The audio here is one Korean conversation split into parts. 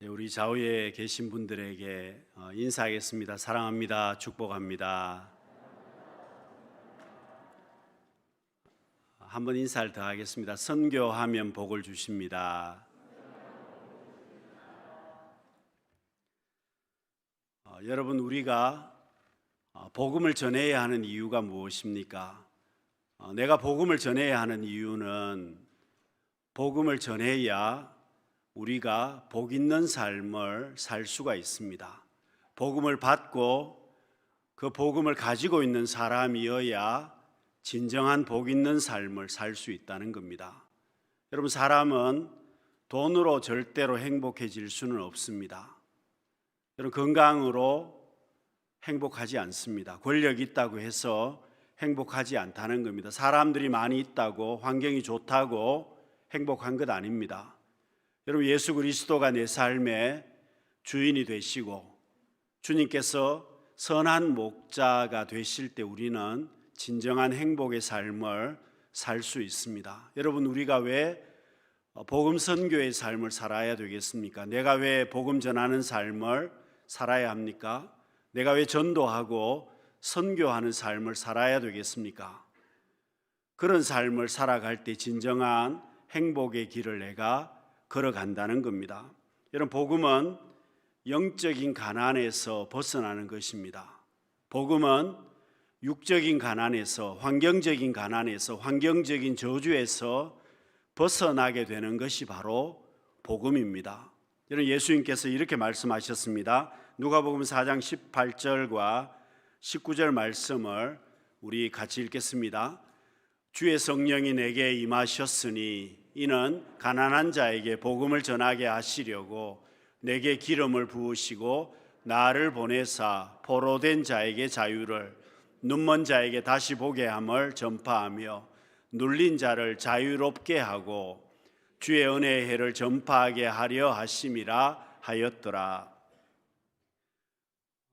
우리 좌우에 계신 분들에게 인사하겠습니다. 사랑합니다. 축복합니다. 한번 인사를 더 하겠습니다. 선교하면 복을 주십니다. 여러분, 우리가 복음을 전해야 하는 이유가 무엇입니까? 내가 복음을 전해야 하는 이유는 복음을 전해야 우리가 복 있는 삶을 살 수가 있습니다. 복음을 받고 그 복음을 가지고 있는 사람이어야 진정한 복 있는 삶을 살 수 있다는 겁니다. 여러분, 사람은 돈으로 절대로 행복해질 수는 없습니다. 여러분, 건강으로 행복하지 않습니다. 권력이 있다고 해서 행복하지 않다는 겁니다. 사람들이 많이 있다고, 환경이 좋다고 행복한 것 아닙니다. 여러분, 예수 그리스도가 내 삶의 주인이 되시고 주님께서 선한 목자가 되실 때 우리는 진정한 행복의 삶을 살 수 있습니다. 여러분, 우리가 왜 복음 선교의 삶을 살아야 되겠습니까? 내가 왜 복음 전하는 삶을 살아야 합니까? 내가 왜 전도하고 선교하는 삶을 살아야 되겠습니까? 그런 삶을 살아갈 때 진정한 행복의 길을 내가 걸어간다는 겁니다. 여러분, 복음은 영적인 가난에서 벗어나는 것입니다. 복음은 육적인 가난에서, 환경적인 가난에서, 환경적인 저주에서 벗어나게 되는 것이 바로 복음입니다. 여러분, 예수님께서 이렇게 말씀하셨습니다. 누가복음 4장 18절과 19절 말씀을 우리 같이 읽겠습니다. 주의 성령이 내게 임하셨으니 이는 가난한 자에게 복음을 전하게 하시려고 내게 기름을 부으시고 나를 보내사 포로된 자에게 자유를, 눈먼 자에게 다시 보게 함을 전파하며 눌린 자를 자유롭게 하고 주의 은혜의 해를 전파하게 하려 하심이라 하였더라.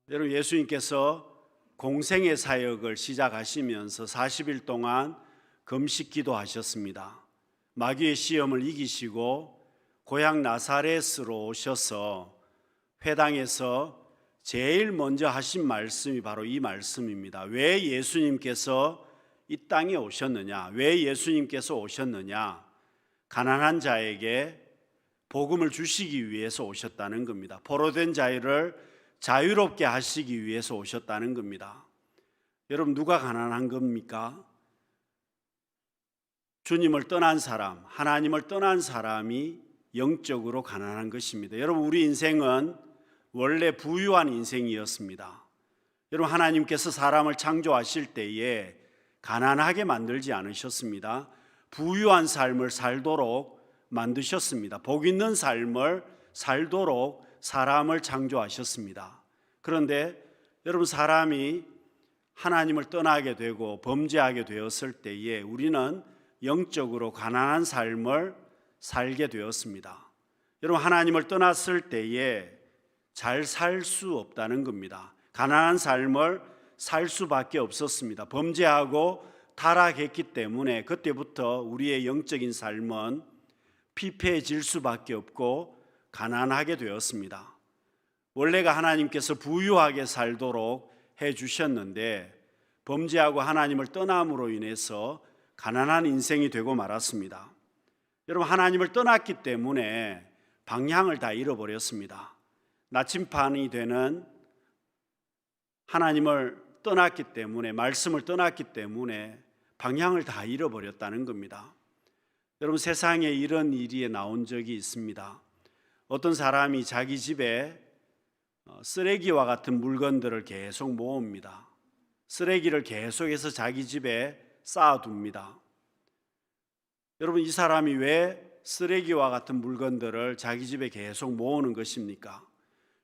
여러분, 예수님께서 공생의 사역을 시작하시면서 40일 동안 금식 기도하셨습니다. 마귀의 시험을 이기시고 고향 나사렛으로 오셔서 회당에서 제일 먼저 하신 말씀이 바로 이 말씀입니다. 왜 예수님께서 이 땅에 오셨느냐? 왜 예수님께서 오셨느냐? 가난한 자에게 복음을 주시기 위해서 오셨다는 겁니다. 포로된 자유를 자유롭게 하시기 위해서 오셨다는 겁니다. 여러분, 누가 가난한 겁니까? 주님을 떠난 사람, 하나님을 떠난 사람이 영적으로 가난한 것입니다. 여러분, 우리 인생은 원래 부유한 인생이었습니다. 여러분, 하나님께서 사람을 창조하실 때에 가난하게 만들지 않으셨습니다. 부유한 삶을 살도록 만드셨습니다. 복 있는 삶을 살도록 사람을 창조하셨습니다. 그런데 여러분, 사람이 하나님을 떠나게 되고 범죄하게 되었을 때에 우리는 영적으로 가난한 삶을 살게 되었습니다. 여러분, 하나님을 떠났을 때에 잘 살 수 없다는 겁니다. 가난한 삶을 살 수밖에 없었습니다. 범죄하고 타락했기 때문에 그때부터 우리의 영적인 삶은 피폐해질 수밖에 없고 가난하게 되었습니다. 원래가 하나님께서 부유하게 살도록 해주셨는데 범죄하고 하나님을 떠남으로 인해서 가난한 인생이 되고 말았습니다. 여러분, 하나님을 떠났기 때문에 방향을 다 잃어버렸습니다. 나침반이 되는 하나님을 떠났기 때문에, 말씀을 떠났기 때문에 방향을 다 잃어버렸다는 겁니다. 여러분, 세상에 이런 일이 나온 적이 있습니다. 어떤 사람이 자기 집에 쓰레기와 같은 물건들을 계속 모읍니다. 쓰레기를 계속해서 자기 집에 쌓아둡니다. 여러분, 이 사람이 왜 쓰레기와 같은 물건들을 자기 집에 계속 모으는 것입니까?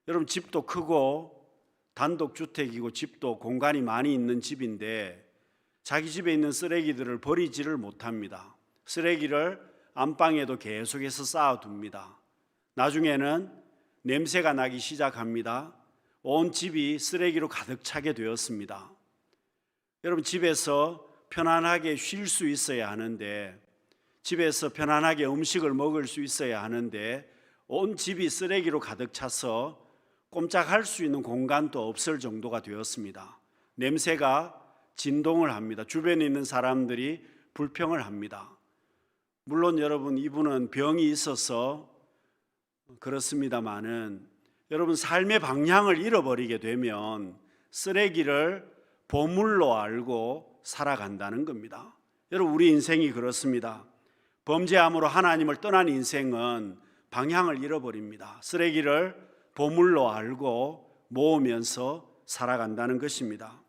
여러분, 집도 크고 단독주택이고 집도 공간이 많이 있는 집인데 자기 집에 있는 쓰레기들을 버리지를 못합니다. 쓰레기를 안방에도 계속해서 쌓아둡니다. 나중에는 냄새가 나기 시작합니다. 온 집이 쓰레기로 가득 차게 되었습니다. 여러분, 집에서 편안하게 쉴 수 있어야 하는데, 집에서 편안하게 음식을 먹을 수 있어야 하는데 온 집이 쓰레기로 가득 차서 꼼짝할 수 있는 공간도 없을 정도가 되었습니다. 냄새가 진동을 합니다. 주변에 있는 사람들이 불평을 합니다. 물론 여러분, 이분은 병이 있어서 그렇습니다마는 여러분, 삶의 방향을 잃어버리게 되면 쓰레기를 보물로 알고 살아간다는 겁니다. 여러분, 우리 인생이 그렇습니다. 범죄함으로 하나님을 떠난 인생은 방향을 잃어버립니다. 쓰레기를 보물로 알고 모으면서 살아간다는 것입니다.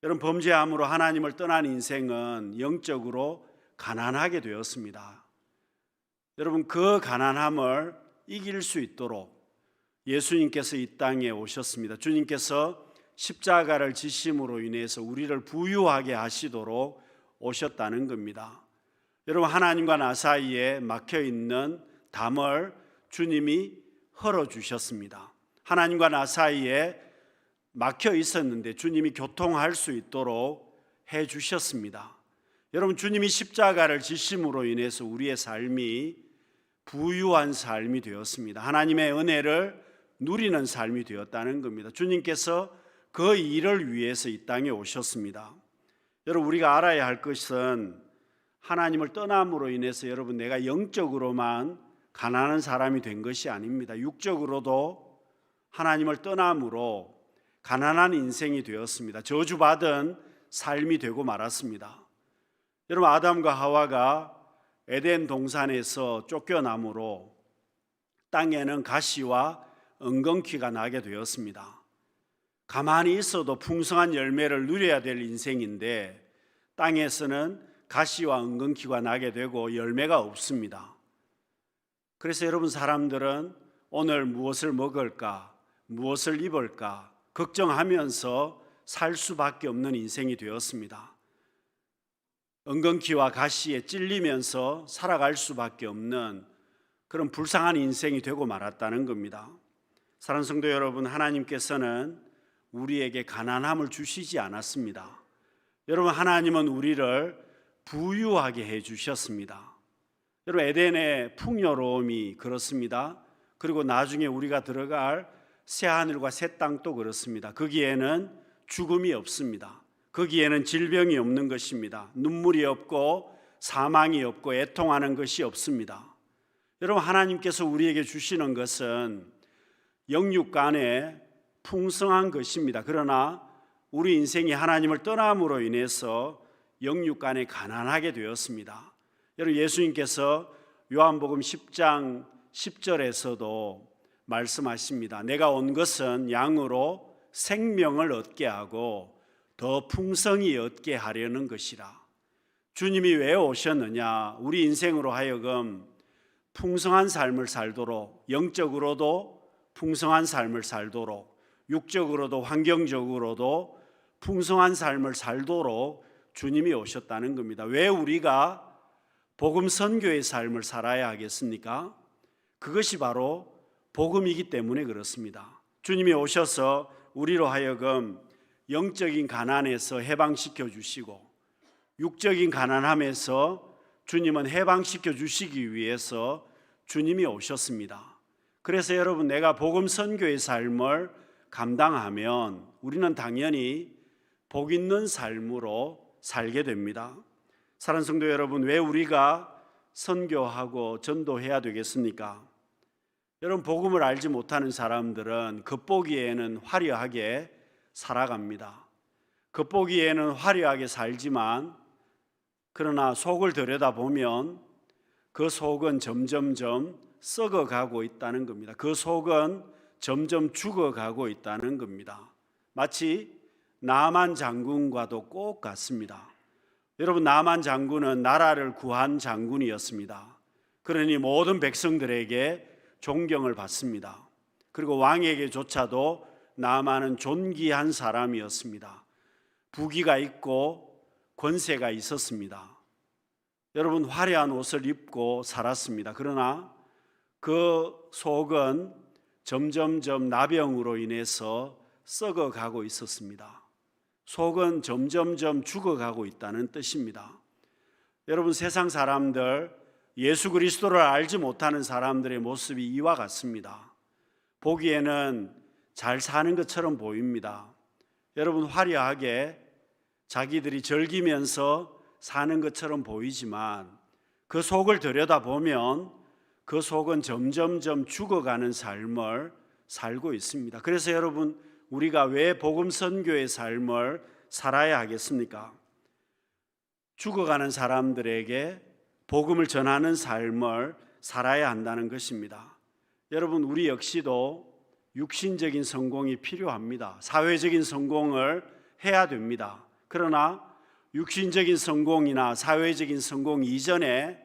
여러분, 범죄함으로 하나님을 떠난 인생은 영적으로 가난하게 되었습니다. 여러분, 그 가난함을 이길 수 있도록 예수님께서 이 땅에 오셨습니다. 주님께서 십자가를 지심으로 인해서 우리를 부유하게 하시도록 오셨다는 겁니다. 여러분, 하나님과 나 사이에 막혀 있는 담을 주님이 헐어주셨습니다. 하나님과 나 사이에 막혀 있었는데 주님이 교통할 수 있도록 해주셨습니다. 여러분, 주님이 십자가를 지심으로 인해서 우리의 삶이 부유한 삶이 되었습니다. 하나님의 은혜를 누리는 삶이 되었다는 겁니다. 주님께서 그 일을 위해서 이 땅에 오셨습니다. 여러분, 우리가 알아야 할 것은 하나님을 떠남으로 인해서 여러분, 내가 영적으로만 가난한 사람이 된 것이 아닙니다. 육적으로도 하나님을 떠남으로 가난한 인생이 되었습니다. 저주받은 삶이 되고 말았습니다. 여러분, 아담과 하와가 에덴 동산에서 쫓겨남으로 땅에는 가시와 엉겅퀴가 나게 되었습니다. 가만히 있어도 풍성한 열매를 누려야 될 인생인데 땅에서는 가시와 엉겅퀴가 나게 되고 열매가 없습니다. 그래서 여러분, 사람들은 오늘 무엇을 먹을까, 무엇을 입을까 걱정하면서 살 수밖에 없는 인생이 되었습니다. 엉겅퀴와 가시에 찔리면서 살아갈 수밖에 없는 그런 불쌍한 인생이 되고 말았다는 겁니다. 사랑하는 성도 여러분, 하나님께서는 우리에게 가난함을 주시지 않았습니다. 여러분, 하나님은 우리를 부유하게 해주셨습니다. 여러분, 에덴의 풍요로움이 그렇습니다. 그리고 나중에 우리가 들어갈 새하늘과 새 땅도 그렇습니다. 거기에는 죽음이 없습니다. 거기에는 질병이 없는 것입니다. 눈물이 없고 사망이 없고 애통하는 것이 없습니다. 여러분, 하나님께서 우리에게 주시는 것은 영육간에 풍성한 것입니다. 그러나 우리 인생이 하나님을 떠남으로 인해서 영육간에 가난하게 되었습니다. 여러분, 예수님께서 요한복음 10장 10절에서도 말씀하십니다. 내가 온 것은 양으로 생명을 얻게 하고 더 풍성히 얻게 하려는 것이라. 주님이 왜 오셨느냐? 우리 인생으로 하여금 풍성한 삶을 살도록, 영적으로도 풍성한 삶을 살도록, 육적으로도 환경적으로도 풍성한 삶을 살도록 주님이 오셨다는 겁니다. 왜 우리가 복음 선교의 삶을 살아야 하겠습니까? 그것이 바로 복음이기 때문에 그렇습니다. 주님이 오셔서 우리로 하여금 영적인 가난에서 해방시켜 주시고 육적인 가난함에서 주님은 해방시켜 주시기 위해서 주님이 오셨습니다. 그래서 여러분, 내가 복음 선교의 삶을 감당하면 우리는 당연히 복 있는 삶으로 살게 됩니다. 사랑하는 성도 여러분, 왜 우리가 선교하고 전도해야 되겠습니까? 여러분, 복음을 알지 못하는 사람들은 겉보기에는 화려하게 살아갑니다. 겉보기에는 화려하게 살지만 그러나 속을 들여다보면 그 속은 점점점 썩어가고 있다는 겁니다. 그 속은 점점 죽어가고 있다는 겁니다. 마치 나만 장군과도 꼭 같습니다. 여러분, 나만 장군은 나라를 구한 장군이었습니다. 그러니 모든 백성들에게 존경을 받습니다. 그리고 왕에게조차도 나만은 존귀한 사람이었습니다. 부귀가 있고 권세가 있었습니다. 여러분, 화려한 옷을 입고 살았습니다. 그러나 그 속은 점점점 나병으로 인해서 썩어가고 있었습니다. 속은 점점점 죽어가고 있다는 뜻입니다. 여러분, 세상 사람들 예수 그리스도를 알지 못하는 사람들의 모습이 이와 같습니다. 보기에는 잘 사는 것처럼 보입니다. 여러분, 화려하게 자기들이 즐기면서 사는 것처럼 보이지만 그 속을 들여다보면 그 속은 점점점 죽어가는 삶을 살고 있습니다. 그래서 여러분, 우리가 왜 복음 선교의 삶을 살아야 하겠습니까? 죽어가는 사람들에게 복음을 전하는 삶을 살아야 한다는 것입니다. 여러분, 우리 역시도 육신적인 성공이 필요합니다. 사회적인 성공을 해야 됩니다. 그러나 육신적인 성공이나 사회적인 성공 이전에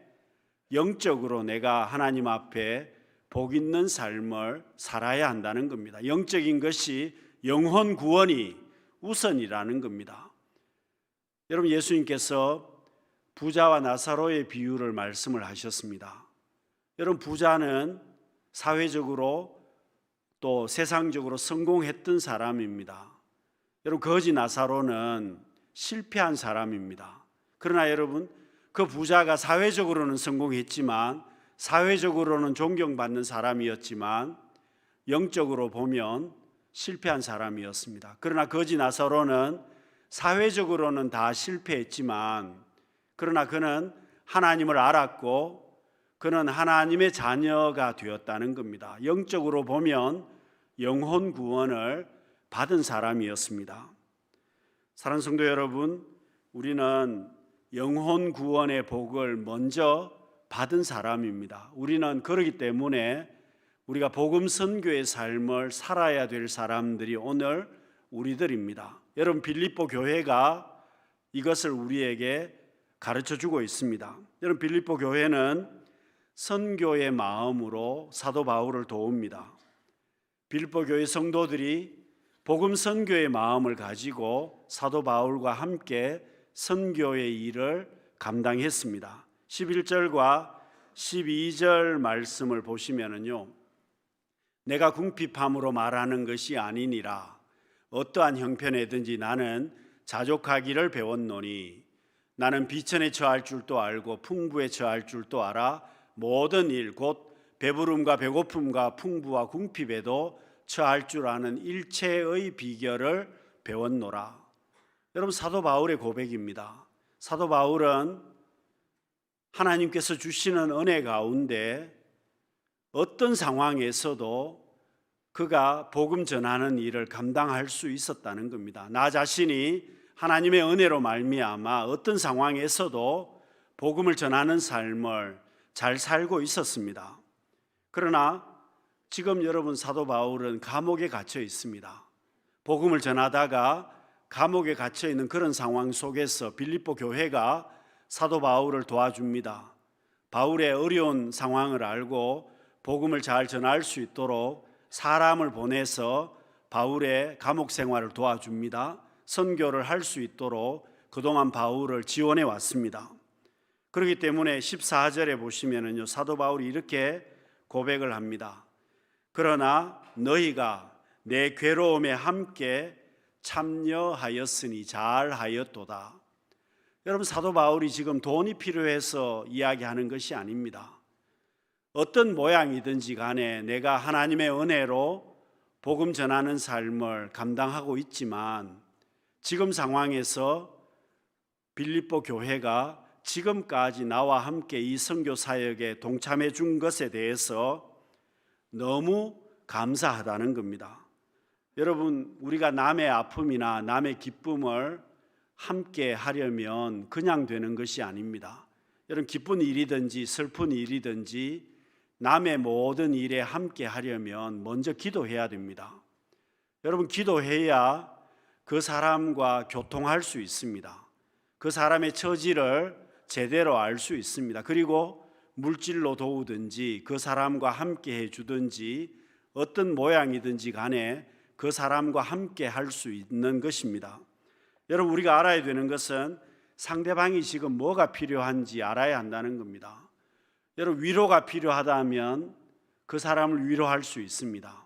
영적으로 내가 하나님 앞에 복 있는 삶을 살아야 한다는 겁니다. 영적인 것이 영혼 구원이 우선이라는 겁니다. 여러분, 예수님께서 부자와 나사로의 비유를 말씀을 하셨습니다. 여러분, 부자는 사회적으로 또 세상적으로 성공했던 사람입니다. 여러분, 거지 나사로는 실패한 사람입니다. 그러나 여러분, 그 부자가 사회적으로는 성공했지만, 사회적으로는 존경받는 사람이었지만 영적으로 보면 실패한 사람이었습니다. 그러나 거지 나사로는 사회적으로는 다 실패했지만, 그러나 그는 하나님을 알았고 그는 하나님의 자녀가 되었다는 겁니다. 영적으로 보면 영혼 구원을 받은 사람이었습니다. 사랑하는 성도 여러분, 우리는 영혼 구원의 복을 먼저 받은 사람입니다. 우리는 그렇기 때문에 우리가 복음 선교의 삶을 살아야 될 사람들이 오늘 우리들입니다. 여러분, 빌립보 교회가 이것을 우리에게 가르쳐 주고 있습니다. 여러분, 빌립보 교회는 선교의 마음으로 사도 바울을 도웁니다. 빌립보 교회 성도들이 복음 선교의 마음을 가지고 사도 바울과 함께 선교의 일을 감당했습니다. 11절과 12절 말씀을 보시면은요, 내가 궁핍함으로 말하는 것이 아니니라. 어떠한 형편에든지 나는 자족하기를 배웠노니 나는 비천에 처할 줄도 알고 풍부에 처할 줄도 알아 모든 일 곧 배부름과 배고픔과 풍부와 궁핍에도 처할 줄 아는 일체의 비결을 배웠노라. 여러분, 사도 바울의 고백입니다. 사도 바울은 하나님께서 주시는 은혜 가운데 어떤 상황에서도 그가 복음 전하는 일을 감당할 수 있었다는 겁니다. 나 자신이 하나님의 은혜로 말미암아 어떤 상황에서도 복음을 전하는 삶을 잘 살고 있었습니다. 그러나 지금 여러분, 사도 바울은 감옥에 갇혀 있습니다. 복음을 전하다가 감옥에 갇혀 있는 그런 상황 속에서 빌립보 교회가 사도 바울을 도와줍니다. 바울의 어려운 상황을 알고 복음을 잘 전할 수 있도록 사람을 보내서 바울의 감옥 생활을 도와줍니다. 선교를 할 수 있도록 그동안 바울을 지원해 왔습니다. 그렇기 때문에 14절에 보시면은요, 사도 바울이 이렇게 고백을 합니다. 그러나 너희가 내 괴로움에 함께 참여하였으니 잘하였도다. 여러분, 사도 바울이 지금 돈이 필요해서 이야기하는 것이 아닙니다. 어떤 모양이든지 간에 내가 하나님의 은혜로 복음 전하는 삶을 감당하고 있지만 지금 상황에서 빌립보 교회가 지금까지 나와 함께 이 선교 사역에 동참해 준 것에 대해서 너무 감사하다는 겁니다. 여러분, 우리가 남의 아픔이나 남의 기쁨을 함께 하려면 그냥 되는 것이 아닙니다. 여러분, 기쁜 일이든지 슬픈 일이든지 남의 모든 일에 함께 하려면 먼저 기도해야 됩니다. 여러분, 기도해야 그 사람과 교통할 수 있습니다. 그 사람의 처지를 제대로 알 수 있습니다. 그리고 물질로 도우든지 그 사람과 함께 해주든지 어떤 모양이든지 간에 그 사람과 함께 할 수 있는 것입니다. 여러분, 우리가 알아야 되는 것은 상대방이 지금 뭐가 필요한지 알아야 한다는 겁니다. 여러분, 위로가 필요하다면 그 사람을 위로할 수 있습니다.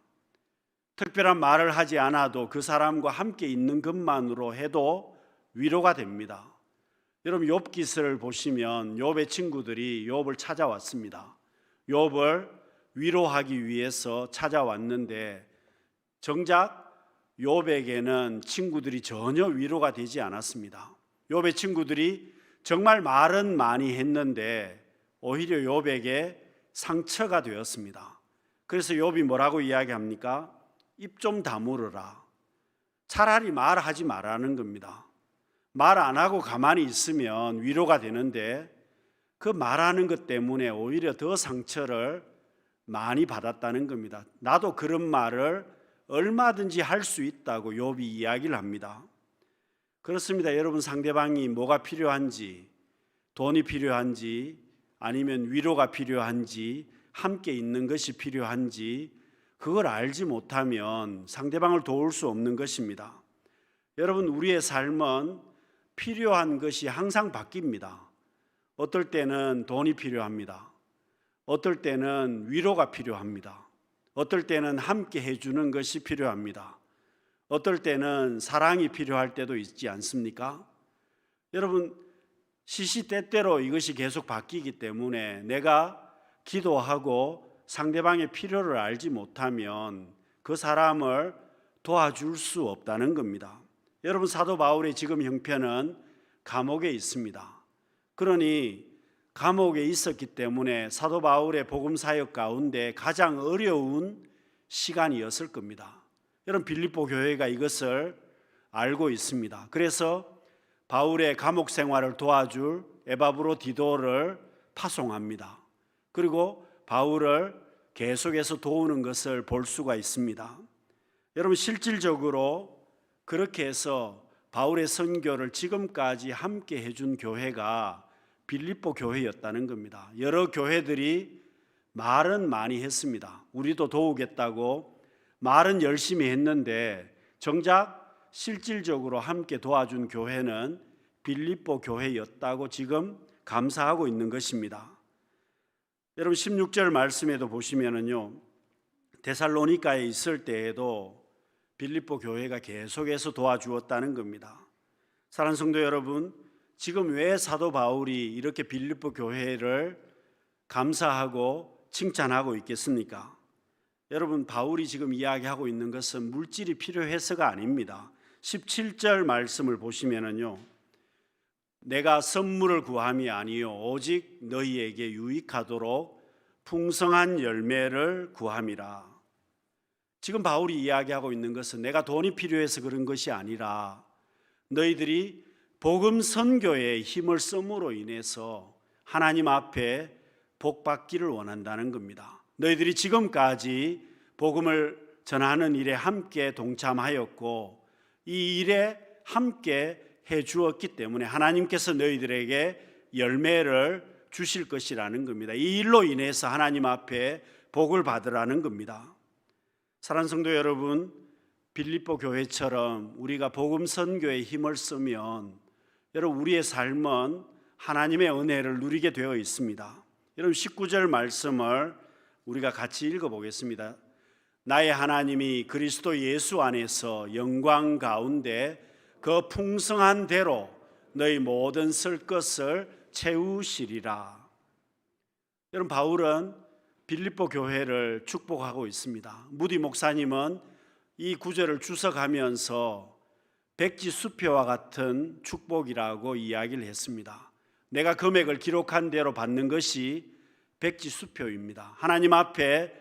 특별한 말을 하지 않아도 그 사람과 함께 있는 것만으로 해도 위로가 됩니다. 여러분 욥기서를 보시면 욥의 친구들이 욥을 찾아왔습니다. 욥을 위로하기 위해서 찾아왔는데 정작 욥에게는 친구들이 전혀 위로가 되지 않았습니다. 욥의 친구들이 정말 말은 많이 했는데 오히려 욥에게 상처가 되었습니다. 그래서 욥이 뭐라고 이야기합니까? 입 좀 다물어라. 차라리 말하지 말라는 겁니다. 말 안 하고 가만히 있으면 위로가 되는데 그 말하는 것 때문에 오히려 더 상처를 많이 받았다는 겁니다. 나도 그런 말을 얼마든지 할 수 있다고 욥이 이야기를 합니다. 그렇습니다. 여러분 상대방이 뭐가 필요한지, 돈이 필요한지, 아니면 위로가 필요한지, 함께 있는 것이 필요한지 그걸 알지 못하면 상대방을 도울 수 없는 것입니다. 여러분 우리의 삶은 필요한 것이 항상 바뀝니다. 어떨 때는 돈이 필요합니다. 어떨 때는 위로가 필요합니다. 어떨 때는 함께 해주는 것이 필요합니다. 어떨 때는 사랑이 필요할 때도 있지 않습니까? 여러분 시시때때로 이것이 계속 바뀌기 때문에 내가 기도하고 상대방의 필요를 알지 못하면 그 사람을 도와줄 수 없다는 겁니다. 여러분 사도 바울의 지금 형편은 감옥에 있습니다. 그러니 감옥에 있었기 때문에 사도 바울의 복음 사역 가운데 가장 어려운 시간이었을 겁니다. 여러분 빌립보 교회가 이것을 알고 있습니다. 그래서 바울의 감옥 생활을 도와줄 에바브로디도를 파송합니다. 그리고 바울을 계속해서 도우는 것을 볼 수가 있습니다. 여러분 실질적으로 그렇게 해서 바울의 선교를 지금까지 함께 해준 교회가 빌립보 교회였다는 겁니다. 여러 교회들이 말은 많이 했습니다. 우리도 도우겠다고 말은 열심히 했는데 정작 실질적으로 함께 도와준 교회는 빌립보 교회였다고 지금 감사하고 있는 것입니다. 여러분 16절 말씀에도 보시면은요, 데살로니가에 있을 때에도 빌립보 교회가 계속해서 도와주었다는 겁니다. 사랑하는 성도 여러분, 지금 왜 사도 바울이 이렇게 빌립보 교회를 감사하고 칭찬하고 있겠습니까? 여러분 바울이 지금 이야기하고 있는 것은 물질이 필요해서가 아닙니다. 17절 말씀을 보시면은요, 내가 선물을 구함이 아니요 오직 너희에게 유익하도록 풍성한 열매를 구함이라. 지금 바울이 이야기하고 있는 것은 내가 돈이 필요해서 그런 것이 아니라 너희들이 복음 선교에 힘을 씀으로 인해서 하나님 앞에 복 받기를 원한다는 겁니다. 너희들이 지금까지 복음을 전하는 일에 함께 동참하였고 이 일에 함께 해 주었기 때문에 하나님께서 너희들에게 열매를 주실 것이라는 겁니다. 이 일로 인해서 하나님 앞에 복을 받으라는 겁니다. 사랑하는 성도 여러분, 빌립보 교회처럼 우리가 복음 선교에 힘을 쓰면 여러분 우리의 삶은 하나님의 은혜를 누리게 되어 있습니다. 여러분 19절 말씀을 우리가 같이 읽어보겠습니다. 나의 하나님이 그리스도 예수 안에서 영광 가운데 그 풍성한 대로 너희 모든 쓸 것을 채우시리라. 여러분 바울은 빌립보 교회를 축복하고 있습니다. 무디 목사님은 이 구절을 주석하면서 백지수표와 같은 축복이라고 이야기를 했습니다. 내가 금액을 기록한 대로 받는 것이 백지수표입니다. 하나님 앞에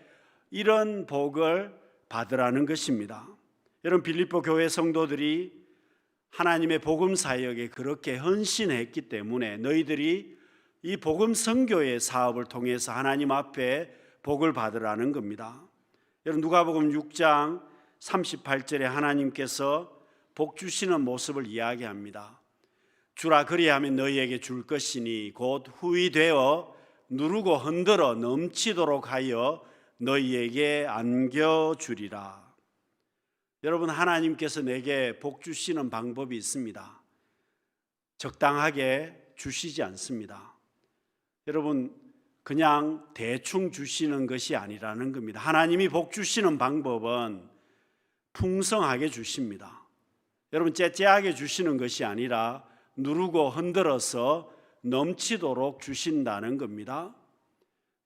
이런 복을 받으라는 것입니다. 여러분 빌립보 교회 성도들이 하나님의 복음 사역에 그렇게 헌신했기 때문에 너희들이 이 복음 선교의 사업을 통해서 하나님 앞에 복을 받으라는 겁니다. 여러분 누가복음 6장 38절에 하나님께서 복 주시는 모습을 이야기합니다. 주라 그리하면 너희에게 줄 것이니 곧 후히 되어 누르고 흔들어 넘치도록 하여 너희에게 안겨주리라. 여러분 하나님께서 내게 복 주시는 방법이 있습니다. 적당하게 주시지 않습니다. 여러분 그냥 대충 주시는 것이 아니라는 겁니다. 하나님이 복 주시는 방법은 풍성하게 주십니다. 여러분 째째하게 주시는 것이 아니라 누르고 흔들어서 넘치도록 주신다는 겁니다.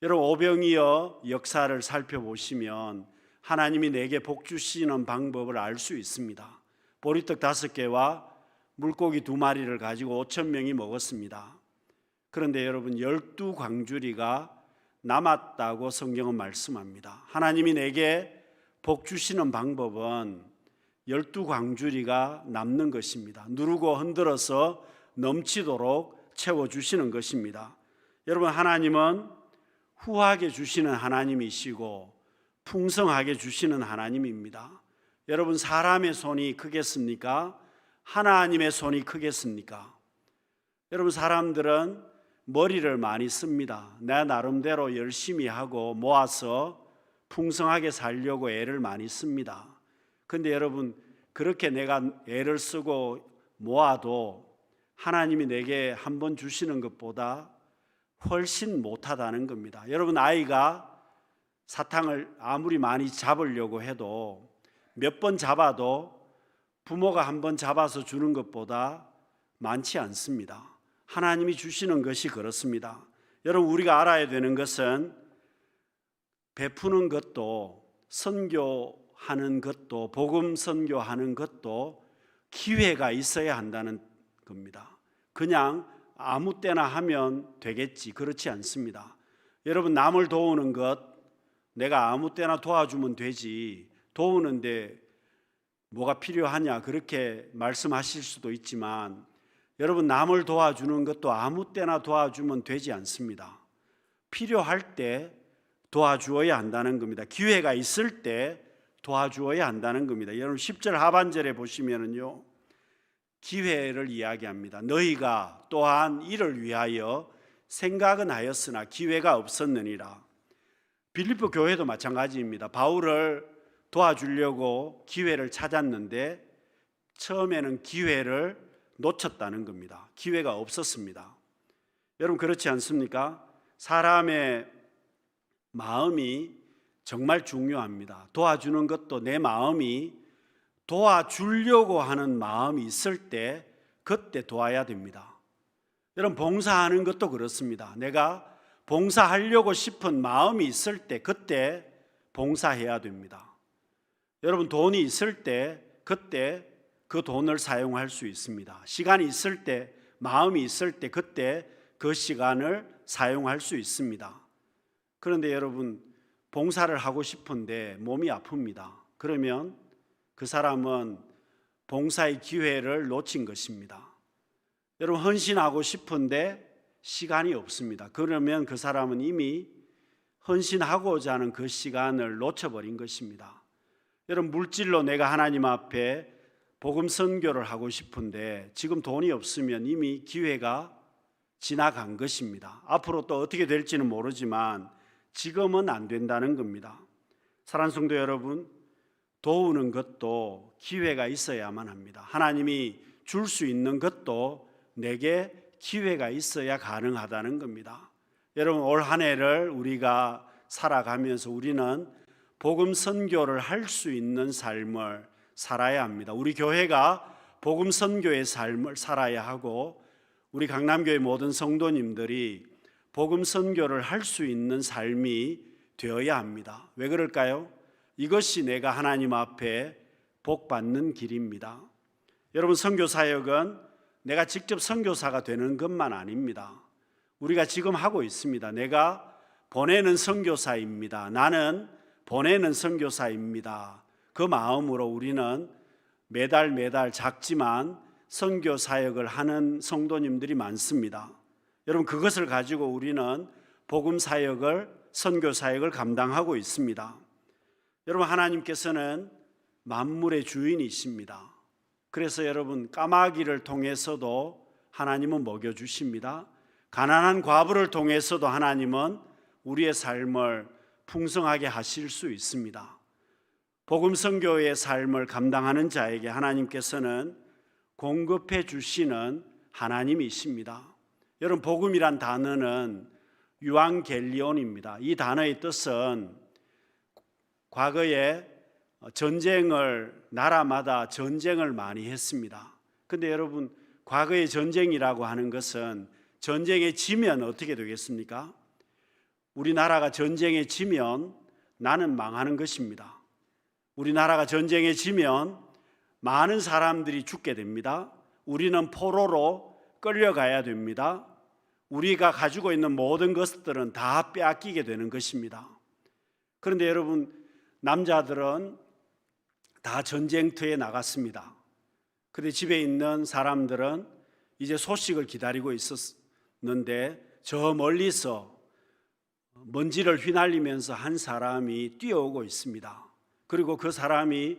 여러분, 오병이어 역사를 살펴보시면 하나님이 내게 복 주시는 방법을 알 수 있습니다. 보리떡 5개와 물고기 2마리를 가지고 5,000명이 먹었습니다. 그런데 여러분, 12광주리가 남았다고 성경은 말씀합니다. 하나님이 내게 복 주시는 방법은 12광주리가 남는 것입니다. 누르고 흔들어서 넘치도록 채워주시는 것입니다. 여러분, 하나님은 후하게 주시는 하나님이시고 풍성하게 주시는 하나님입니다. 여러분, 사람의 손이 크겠습니까? 하나님의 손이 크겠습니까? 여러분, 사람들은 머리를 많이 씁니다. 내 나름대로 열심히 하고 모아서 풍성하게 살려고 애를 많이 씁니다. 그런데 여러분, 그렇게 내가 애를 쓰고 모아도 하나님이 내게 한 번 주시는 것보다 훨씬 못하다는 겁니다. 여러분, 아이가 사탕을 아무리 많이 잡으려고 해도 몇 번 잡아도 부모가 한 번 잡아서 주는 것보다 많지 않습니다. 하나님이 주시는 것이 그렇습니다. 여러분, 우리가 알아야 되는 것은 베푸는 것도, 선교하는 것도, 복음 선교하는 것도 기회가 있어야 한다는 겁니다. 그냥 아무 때나 하면 되겠지, 그렇지 않습니다. 여러분, 남을 도우는 것 내가 아무 때나 도와주면 되지, 도우는데 뭐가 필요하냐, 그렇게 말씀하실 수도 있지만 여러분, 남을 도와주는 것도 아무 때나 도와주면 되지 않습니다. 필요할 때 도와주어야 한다는 겁니다. 기회가 있을 때 도와주어야 한다는 겁니다. 여러분, 10절 하반절에 보시면은요, 기회를 이야기합니다. 너희가 또한 이를 위하여 생각은 하였으나 기회가 없었느니라. 빌립보 교회도 마찬가지입니다. 바울을 도와주려고 기회를 찾았는데 처음에는 기회를 놓쳤다는 겁니다. 기회가 없었습니다. 여러분, 그렇지 않습니까? 사람의 마음이 정말 중요합니다. 도와주는 것도 내 마음이 도와주려고 하는 마음이 있을 때 그때 도와야 됩니다. 여러분, 봉사하는 것도 그렇습니다. 내가 봉사하려고 싶은 마음이 있을 때 그때 봉사해야 됩니다. 여러분, 돈이 있을 때 그때 그 돈을 사용할 수 있습니다. 시간이 있을 때, 마음이 있을 때 그때 그 시간을 사용할 수 있습니다. 그런데 여러분, 봉사를 하고 싶은데 몸이 아픕니다. 그러면 그 사람은 봉사의 기회를 놓친 것입니다. 여러분, 헌신하고 싶은데 시간이 없습니다. 그러면 그 사람은 이미 헌신하고자 하는 그 시간을 놓쳐버린 것입니다. 여러분, 물질로 내가 하나님 앞에 복음 선교를 하고 싶은데 지금 돈이 없으면 이미 기회가 지나간 것입니다. 앞으로 또 어떻게 될지는 모르지만 지금은 안 된다는 겁니다. 사랑하는 성도 여러분, 도우는 것도 기회가 있어야만 합니다. 하나님이 줄 수 있는 것도 내게 기회가 있어야 가능하다는 겁니다. 여러분, 올 한 해를 우리가 살아가면서 우리는 복음 선교를 할 수 있는 삶을 살아야 합니다. 우리 교회가 복음 선교의 삶을 살아야 하고 우리 강남교회 모든 성도님들이 복음 선교를 할 수 있는 삶이 되어야 합니다. 왜 그럴까요? 이것이 내가 하나님 앞에 복 받는 길입니다. 여러분, 선교 사역은 내가 직접 선교사가 되는 것만 아닙니다. 우리가 지금 하고 있습니다. 내가 보내는 선교사입니다. 나는 보내는 선교사입니다. 그 마음으로 우리는 매달 작지만 선교 사역을 하는 성도님들이 많습니다. 여러분, 그것을 가지고 우리는 복음 사역을, 선교 사역을 감당하고 있습니다. 여러분, 하나님께서는 만물의 주인이십니다. 그래서 여러분, 까마귀를 통해서도 하나님은 먹여주십니다. 가난한 과부를 통해서도 하나님은 우리의 삶을 풍성하게 하실 수 있습니다. 복음 선교의 삶을 감당하는 자에게 하나님께서는 공급해 주시는 하나님이십니다. 여러분, 복음이란 단어는 유앙겔리온입니다. 이 단어의 뜻은 과거에 나라마다 전쟁을 많이 했습니다. 근데 여러분, 과거의 전쟁이라고 하는 것은 전쟁에 지면 어떻게 되겠습니까? 우리나라가 전쟁에 지면 나는 망하는 것입니다. 우리나라가 전쟁에 지면 많은 사람들이 죽게 됩니다. 우리는 포로로 끌려가야 됩니다. 우리가 가지고 있는 모든 것들은 다 빼앗기게 되는 것입니다. 그런데 여러분, 남자들은 다 전쟁터에 나갔습니다. 그런데 집에 있는 사람들은 이제 소식을 기다리고 있었는데 저 멀리서 먼지를 휘날리면서 한 사람이 뛰어오고 있습니다. 그리고 그 사람이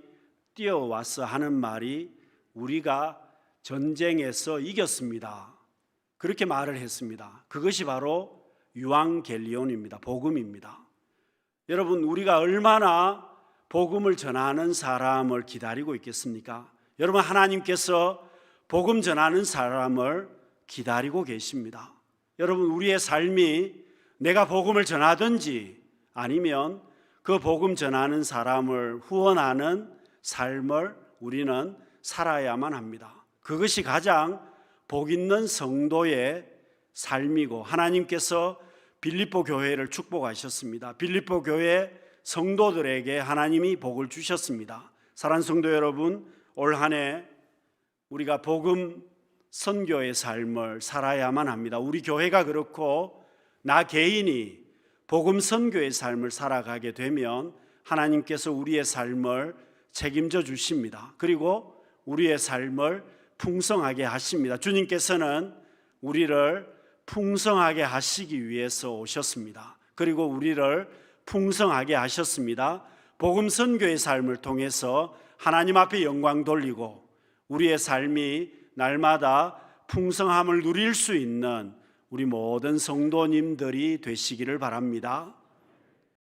뛰어와서 하는 말이 우리가 전쟁에서 이겼습니다. 그렇게 말을 했습니다. 그것이 바로 유앙겔리온입니다. 복음입니다. 여러분, 우리가 얼마나 복음을 전하는 사람을 기다리고 있겠습니까? 여러분, 하나님께서 복음 전하는 사람을 기다리고 계십니다. 여러분, 우리의 삶이 내가 복음을 전하든지 아니면 그 복음 전하는 사람을 후원하는 삶을 우리는 살아야만 합니다. 그것이 가장 복 있는 성도의 삶이고, 하나님께서 빌립보 교회를 축복하셨습니다. 빌립보 교회 성도들에게 하나님이 복을 주셨습니다. 사랑하는 성도 여러분, 올 한 해 우리가 복음 선교의 삶을 살아야만 합니다. 우리 교회가 그렇고 나 개인이 복음 선교의 삶을 살아가게 되면 하나님께서 우리의 삶을 책임져 주십니다. 그리고 우리의 삶을 풍성하게 하십니다. 주님께서는 우리를 풍성하게 하시기 위해서 오셨습니다. 그리고 우리를 풍성하게 하셨습니다. 복음 선교의 삶을 통해서 하나님 앞에 영광 돌리고 우리의 삶이 날마다 풍성함을 누릴 수 있는 우리 모든 성도님들이 되시기를 바랍니다.